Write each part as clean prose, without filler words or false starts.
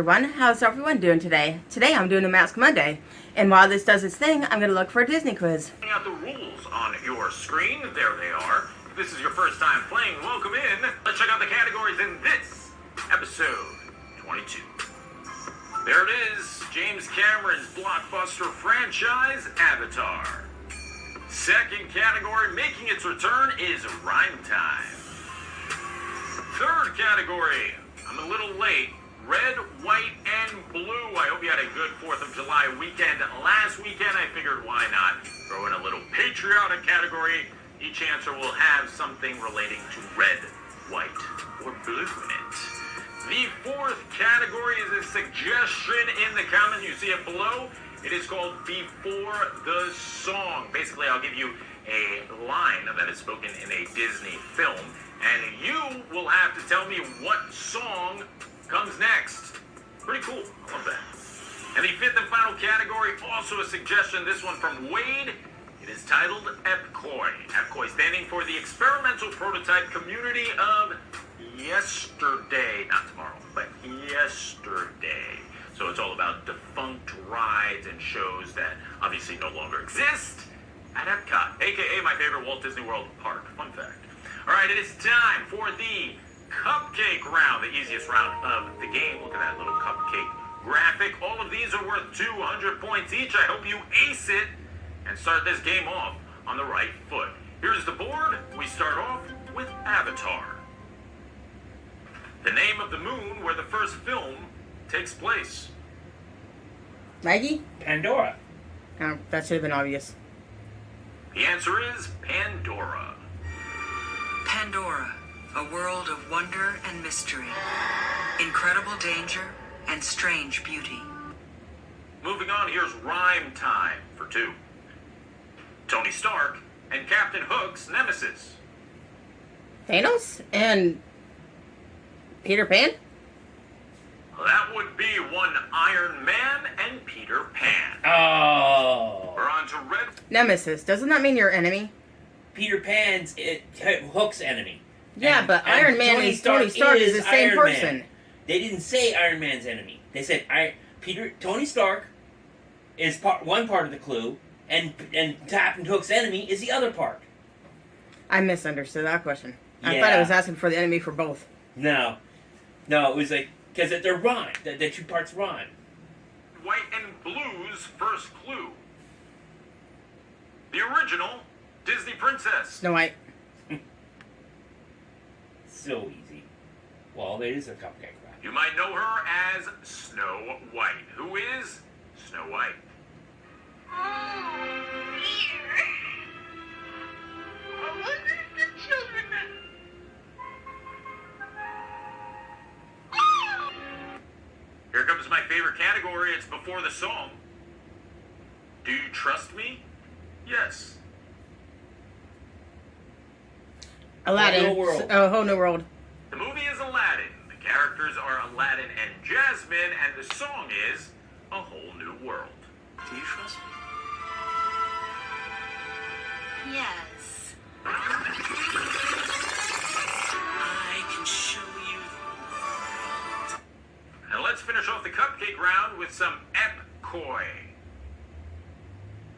everyone. How's everyone doing today? Today I'm doing a Mask Monday. And while this does its thing, I'm going to look for a Disney quiz. Out the rules on your screen. There they are. If this is your first time playing, welcome in. Let's check out the categories in this episode 22. There it is. James Cameron's blockbuster franchise, Avatar. Second category making its return is Rhyme Time. Third category, I'm a little late. Red, white, and blue. I hope you had a good 4th of July weekend. Last weekend, I figured why not throw in a little patriotic category. Each answer will have something relating to red, white, or blue in it. The fourth category is a suggestion in the comments. You see it below. It is called Before the Song. Basically, I'll give you a line that is spoken in a Disney film, and you will have to tell me what song comes next. Pretty cool. I love that. And the fifth and final category, also a suggestion, this one from Wade. It is titled EPCOI. EPCOI standing for the Experimental Prototype Community of Yesterday. Not tomorrow, but yesterday. So it's all about defunct rides and shows that obviously no longer exist at Epcot, aka my favorite Walt Disney World park. Fun fact. All right, it is time for the cupcake round, the easiest round of the game. Look at that little cupcake graphic. All of these are worth 200 points each. I hope you ace it and start this game off on the right foot. Here's the board. We start off with Avatar. The name of the moon where the first film takes place. Maggie? Pandora. Oh, that should have been obvious. The answer is Pandora. Pandora, a world of wonder and mystery, incredible danger and strange beauty. Moving on, here's Rhyme Time for 2. Tony Stark and Captain Hook's nemesis. Thanos? And Peter Pan? That would be one Iron Man and Peter Pan. Oh. We're on to Red. Nemesis. Doesn't that mean your enemy? Peter Pan's Hook's enemy. Yeah, but Iron Man and Tony Stark is the same Iron person. Man. They didn't say Iron Man's enemy. They said Tony Stark is one part of the clue, and Captain Hook's enemy is the other part. I misunderstood that question. I Yeah. thought I was asking for the enemy for both. No, it was like because they're rhyme. The two parts rhyme. White and Blue's first clue. The original Disney princess. Snow White. So easy. Well, there is a cupcake wrap. You might know her as Snow White. Who is Snow White? Oh, dear. I wonder if the children... Oh! Here comes my favorite category. It's Before the Song. Do you trust me? Yes. Aladdin. Whole New World. Oh, Whole New World. The movie is Aladdin. The characters are Aladdin and Jasmine, and the song is A Whole New World. Do you trust me? Yes. I can show you the world. And let's finish off the cupcake round with some EPCOI.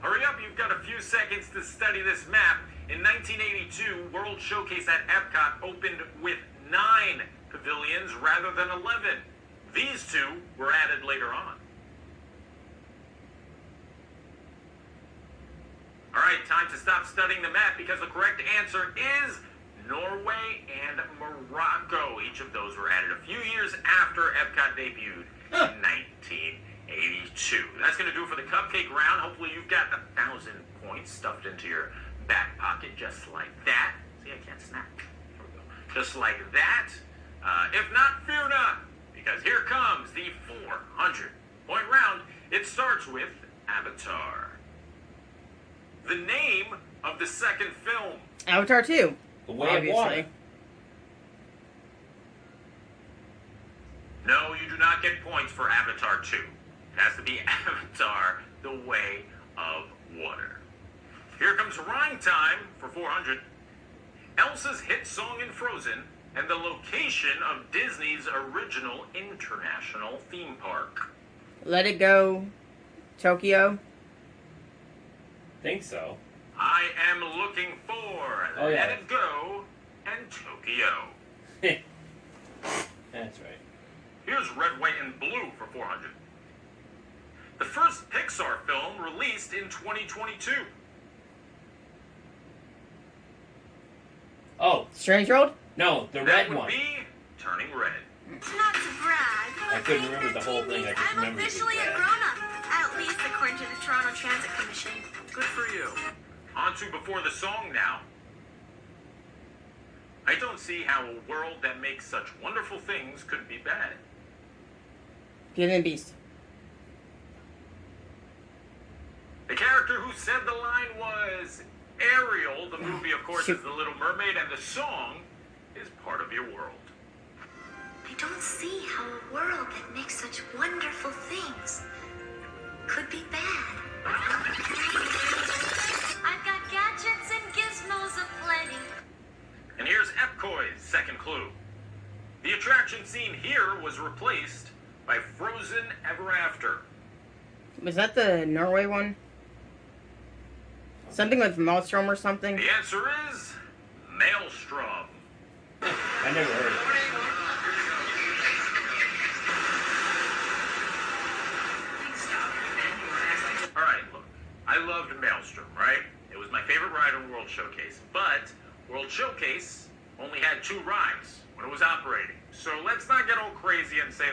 Hurry up, you've got a few seconds to study this map. In 1982, World Showcase at Epcot opened with 9 pavilions rather than 11. These 2 were added later on. All right, time to stop studying the map because the correct answer is Norway and Morocco. Each of those were added a few years after Epcot debuted in 1982. That's going to do it for the cupcake round. Hopefully you've got 1,000 points stuffed into your back pocket just like that. See, I can't snap. There we go. Just like that. If not, fear not, because here comes the 400-point round. It starts with Avatar. The name of the second film. Avatar 2. The Way of Water. No, you do not get points for Avatar 2. It has to be Avatar, The Way of Water. Here comes Rhyme Time for 400. Elsa's hit song in Frozen and the location of Disney's original international theme park. Let It Go, Tokyo. Think so. I am looking for Oh, Let yeah. It Go and Tokyo. That's right. Here's Red, White, and Blue for 400. The first Pixar film released in 2022. Oh, Strange World? no, the That red would one. be Turning Red. Not to brag, but I couldn't being remember the whole 13 thing, I means just I'm remembered it was officially a red. grown-up. At least according to the Toronto Transit Commission. Good for you. On to Before the Song now. I don't see how a world that makes such wonderful things could be bad. Beauty and the Beast. The character who said the line was Ariel. The movie, of course, Shoot. is The Little Mermaid, and the song is part of your world. I don't see how a world that makes such wonderful things could be bad. I've got gadgets and gizmos aplenty. And here's Epcoy's second clue. The attraction scene here was replaced by Frozen Ever After. Was that the Norway one? Something with Maelstrom or something? The answer is Maelstrom. I never heard of it. All right, look, I loved Maelstrom, right? It was my favorite ride on World Showcase, but World Showcase only had 2 rides when it was operating. So let's not get all crazy and say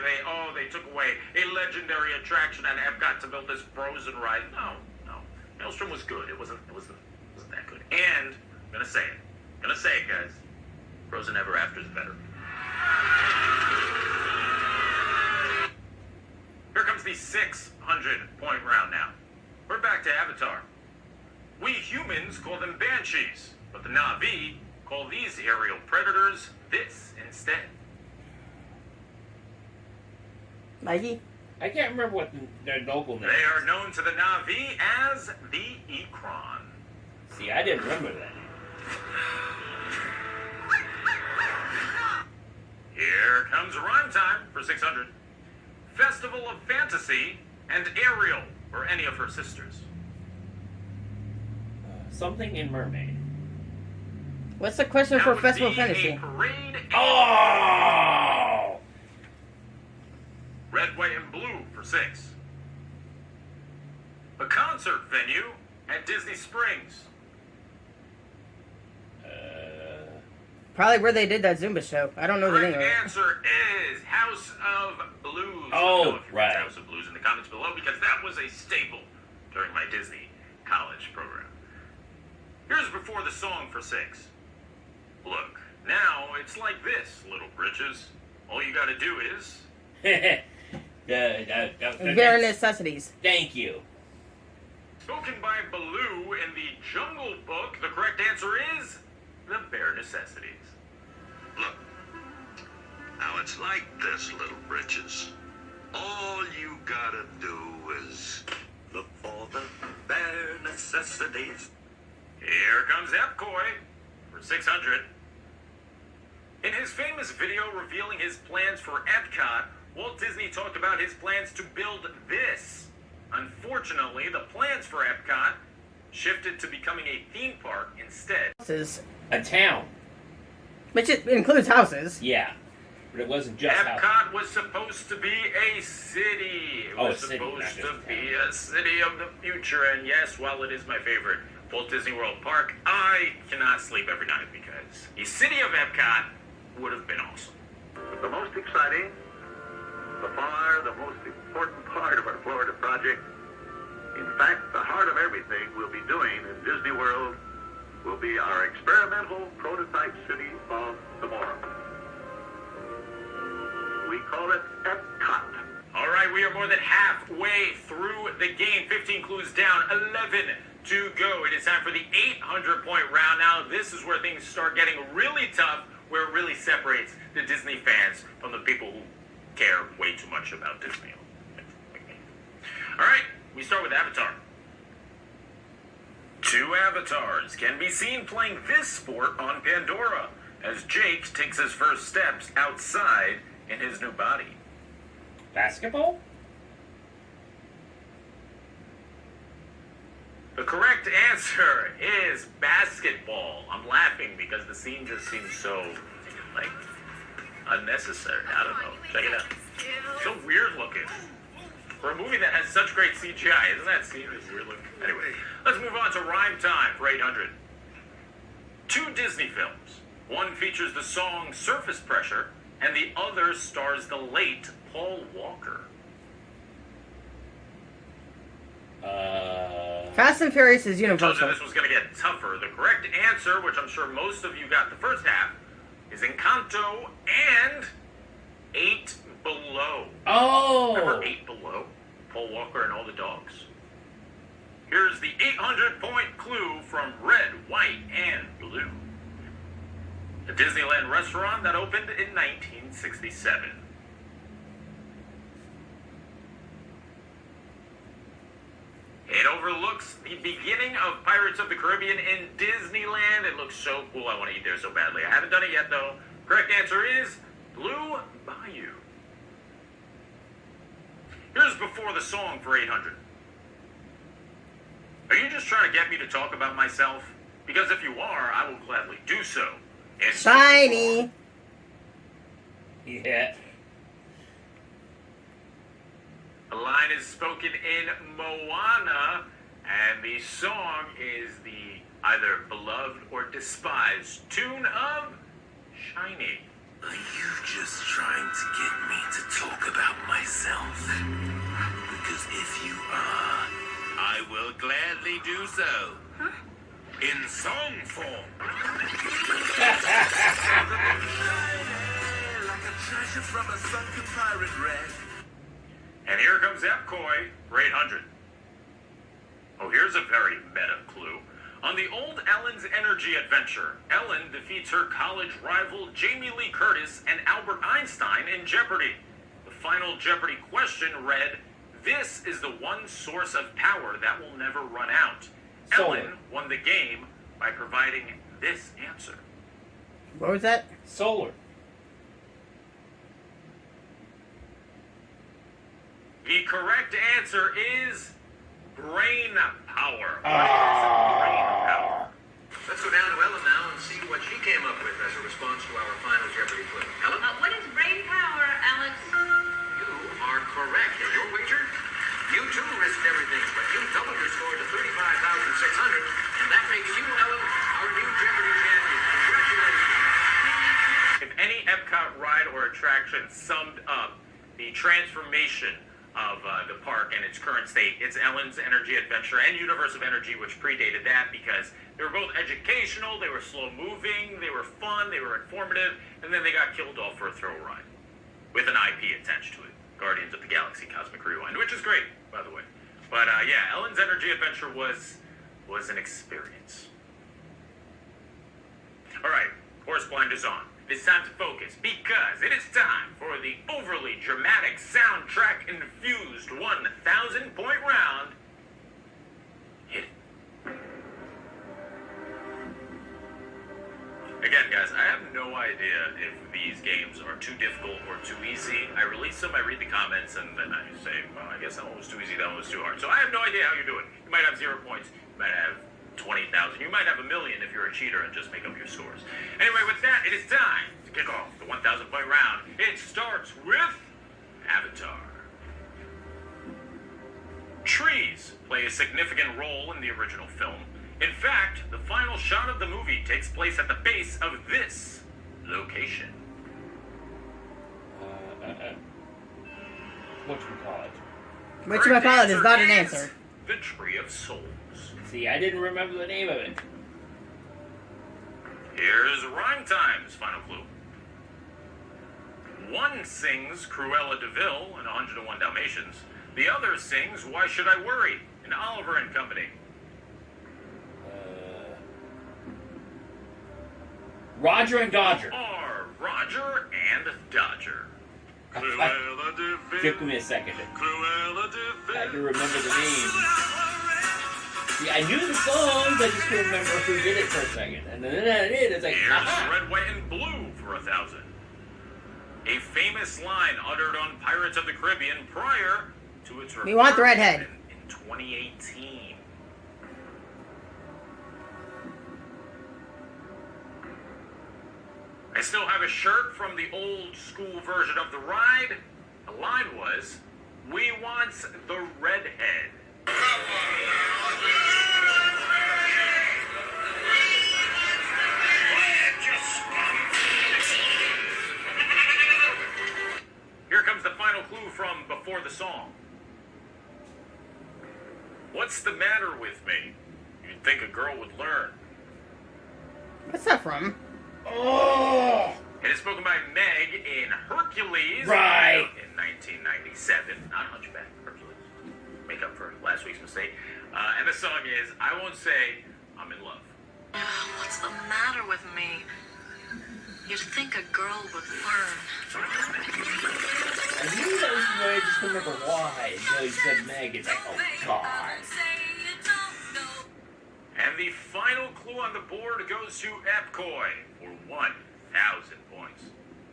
they took away a legendary attraction at Epcot to build this Frozen ride. No. Maelstrom was good. It wasn't that good. And I'm gonna say it, guys. Frozen Ever After is better. Here comes the 600-point round now. We're back to Avatar. We humans call them banshees, but the Na'vi call these aerial predators this instead. Mikey? I can't remember what their local name They are is. known to the Na'vi as the Ikron. See, I didn't remember that. Here comes rhyme time for 600. Festival of Fantasy and Ariel, or any of her sisters. Something in Mermaid. What's the question That for would Festival of be Fantasy? a parade. Oh! Red, White, and Blue for 6. A concert venue at Disney Springs. Probably where they did that Zumba show. I don't know the name Correct of it. answer is House of Blues. Oh, Let me know if you right. House of Blues in the comments below, because that was a staple during my Disney college program. Here's Before the Song for 6. Look, now it's like this, little britches. All you gotta do is... Bare necessities. Thank you. Spoken by Baloo in the Jungle Book, the correct answer is the bare necessities. Look, now it's like this, little britches. All you gotta do is look for the bare necessities. Here comes Epcoy for 600. In his famous video revealing his plans for Epcot, Walt Disney talked about his plans to build this. Unfortunately, the plans for Epcot shifted to becoming a theme park instead. Houses. A town. Which it includes houses. Yeah. But it wasn't just houses. Epcot was supposed to be a city. It Oh, was a city, not supposed just to a be a city of the future. And yes, while it is my favorite Walt Disney World park, I cannot sleep every night because the city of Epcot would have been awesome. The most exciting, by far the most important part of our Florida project, in fact, the heart of everything we'll be doing in Disney World will be our experimental prototype city of tomorrow. We call it Epcot. All right, we are more than halfway through the game. 15 clues down, 11 to go. It is time for the 800-point round. Now, this is where things start getting really tough, where it really separates the Disney fans from the people who care way too much about Disney. All right, we start with Avatar. 2 avatars can be seen playing this sport on Pandora. as Jake takes his first steps outside in his new body? Basketball? The correct answer is basketball. I'm laughing because the scene just seems so, like, unnecessary. I don't know. Check it out. So weird looking. For a movie that has such great CGI, isn't that scene just weird looking? Anyway, let's move on to Rhyme Time for 800. 2 Disney films. One features the song Surface Pressure, and the other stars the late Paul Walker. Fast and Furious is Told you Universal. this was going to get tougher. The correct answer, which I'm sure most of you got the first half, is Encanto and 8 Below. Oh! Remember 8 Below? Paul Walker and all the dogs. Here's the 800-point clue from Red, White, and Blue. A Disneyland restaurant that opened in 1967. It overlooks the beginning of Pirates of the Caribbean in Disneyland. It looks so cool. I want to eat there so badly. I haven't done it yet, though. Correct answer is Blue Bayou. Here's before the song for 800. Are you just trying to get me to talk about myself? Because if you are, I will gladly do so. And Shiny. Yeah. a line is spoken in Moana, and the song is the either beloved or despised tune of Shiny. Are you just trying to get me to talk about myself? Because if you are, I will gladly do so. In song form. Like a treasure from a sunken pirate wreck. And here comes Epcoy for 800. Oh, here's a very meta clue. On the old Ellen's Energy adventure, Ellen defeats her college rival Jamie Lee Curtis and Albert Einstein in Jeopardy. The final Jeopardy question read, "This is the one source of power that will never run out." Solar. Ellen won the game by providing this answer. What was that? Solar. The correct answer is brain power. What is brain power? Let's go down to Ellen now and see what she came up with as a response to our final Jeopardy clue. Ellen? What is brain power, Alex? You are correct. And your wager? You too risked everything, but you doubled your score to 35,600, and that makes you, Ellen, our new Jeopardy champion. Congratulations. If any Epcot ride or attraction summed up the transformation of the park and its current state, it's Ellen's Energy Adventure and Universe of Energy, which predated that because they were both educational, they were slow moving, they were fun, they were informative, and then they got killed off for a thrill ride with an IP attached to it. Guardians of the Galaxy Cosmic Rewind, which is great, by the way. But yeah, Ellen's Energy Adventure was an experience. All right, horse blind is on. It's time to focus because it is time for the overly dramatic soundtrack infused 1,000-point round. Hit it. Again, guys, I have no idea if these games are too difficult or too easy. I release them, I read the comments, and then I say, well, I guess that one was too easy, that one was too hard. So I have no idea how you're doing. You might have 0 points, you might have 20,000, you might have 1 million if you're a cheater and just make up your scores. Anyway, with that, it is time to kick off the 1,000-point round. It starts with Avatar. Trees play a significant role in the original film. In fact, the final shot of the movie takes place at the base of this location. Whatchamacallit? Whatchamacallit is not an answer. The Tree of Souls. See, I didn't remember the name of it. Here's Rhyme Time's final clue. One sings Cruella de Vil in 101 Dalmatians. The other sings Why Should I Worry in Oliver and Company. Roger and Dodger. Are Roger and Dodger. Cruella de Vil. Took me a second. Cruella de Vil. I had to remember the name. See, I knew the songs, I just couldn't remember who did it for a second. And then I did, it's like, Here's aha! red, white, and blue for 1,000. A famous line uttered on Pirates of the Caribbean prior to its We want the redhead. in 2018. I still have a shirt from the old school version of the ride. The line was, "We want the redhead." Here comes the final clue from before the song. What's the matter with me? You'd think a girl would learn. What's that from? Oh! It is spoken by Meg in Hercules. Right. In 1997. Not Hunchback, Hercules. Make up for last week's mistake. And the song is, I Won't Say I'm in Love. What's the matter with me? You'd think a girl would learn. I knew that was the way, I just couldn't remember why until he said Meg. It's like, oh god. And the final clue on the board goes to Epcoy for 1,000 points.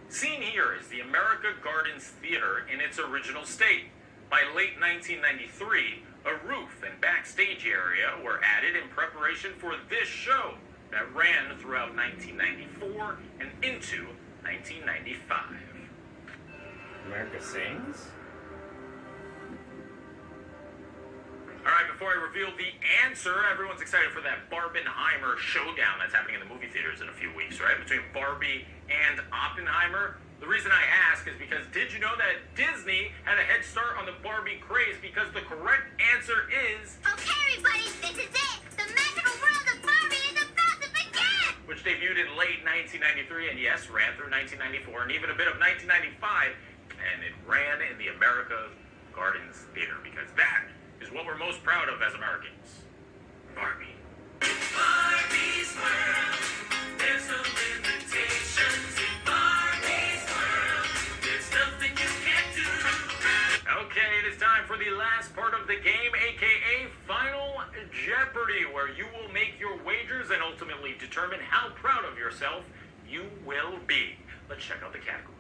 Seen here is the America Gardens Theater in its original state. By late 1993, a roof and backstage area were added in preparation for this show that ran throughout 1994 and into 1995. America Sings? All right, before I reveal the answer, everyone's excited for that Barbenheimer showdown that's happening in the movie theaters in a few weeks, right? Between Barbie and Oppenheimer. The reason I ask is because did you know that Disney had a head start on the Barbie craze because the correct answer is... Okay, everybody, this is it! The magical world of Barbie is about to begin! Which debuted in late 1993 and yes, ran through 1994 and even a bit of 1995. And it ran in the America Gardens Theater because that is what we're most proud of as Americans. Barbie. Barbie's world, there's no limitations in Barbie's world. There's nothing you can't do. Okay, it is time for the last part of the game, aka Final Jeopardy, where you will make your wagers and ultimately determine how proud of yourself you will be. Let's check out the category.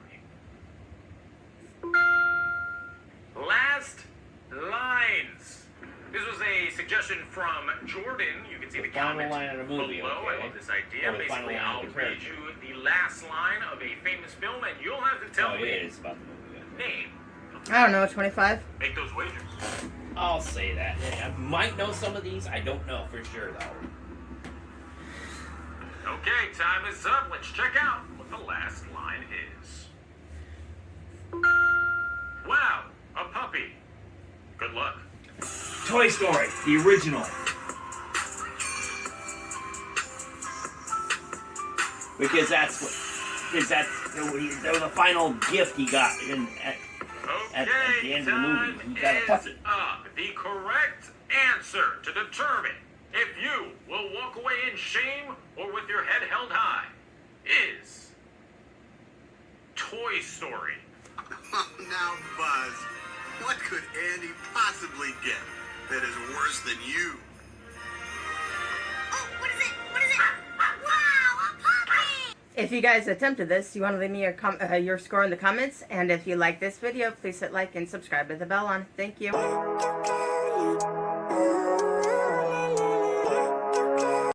Last lines. This was a suggestion from Jordan. You can see the final comment line in a movie, below. okay. I love this idea. Or the final Basically, line I'll of the read character. you the last line of a famous film, and you'll have to tell Oh, me yeah, it's about the movie. Yeah. name. I don't know, 25? Make those wagers. I'll say that. I might know some of these. I don't know for sure, though. Okay, time is up. Let's check out what the last line is. Wow, a puppy. Good luck. Toy Story, the original. Because that's that was the final gift he got at the end of the movie. He got a puppy. Up. The correct answer to determine if you will walk away in shame or with your head held high is Toy Story. Now, Buzz, what could Andy possibly get that is worse than you? Oh, what is it? What is it? Wow, a puppy! If you guys attempted this, you want to leave me your score in the comments. And if you like this video, please hit like and subscribe with the bell on. Thank you.